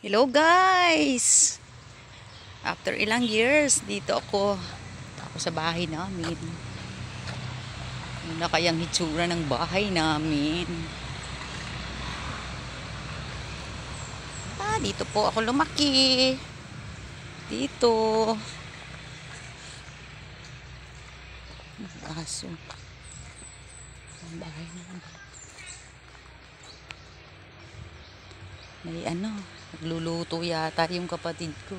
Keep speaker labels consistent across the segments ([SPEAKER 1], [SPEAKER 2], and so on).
[SPEAKER 1] Hello guys! After ilang years, dito ako sa bahay namin. Ano na kayang hitsura ng bahay namin? Dito po ako lumaki. Dito. Aso. Ang bahay namin. May nagluluto yata yung kapatid ko.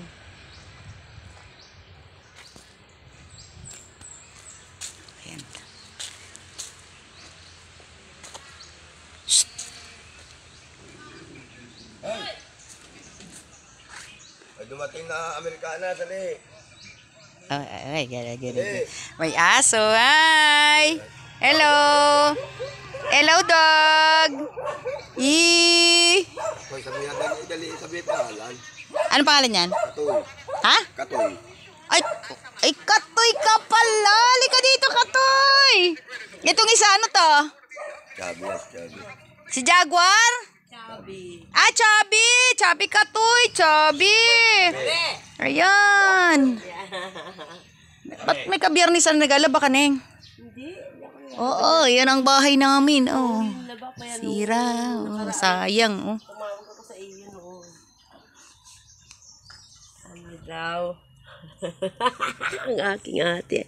[SPEAKER 1] Ayan. Shhh!
[SPEAKER 2] Ay, dumating na Amerikana, sali.
[SPEAKER 1] Ay, gala. May aso, hi! Hello! Hello, dog!
[SPEAKER 2] Hoy, sabihin natin, sabihin pangalan.
[SPEAKER 1] Ano pangalan yan?
[SPEAKER 2] Katoy.
[SPEAKER 1] Ha?
[SPEAKER 2] Katoy.
[SPEAKER 1] Ay, Katoy ka pala! Halika dito, Katoy! Itong isa, ano to?
[SPEAKER 2] Chubby.
[SPEAKER 1] Si Jaguar?
[SPEAKER 3] Chubby.
[SPEAKER 1] Chubby! Chubby Katoy! Chubby! Ayan! Ba't may kabiyernisan na nagala ba ka, Neng?
[SPEAKER 3] Hindi.
[SPEAKER 1] Oo, yan ang bahay namin. Oh.
[SPEAKER 3] Laba pa yan.
[SPEAKER 1] Sira. Oh, sayang. Oh.
[SPEAKER 3] Tumawag ako sa iyo noon. Ano daw? Ang aking ate.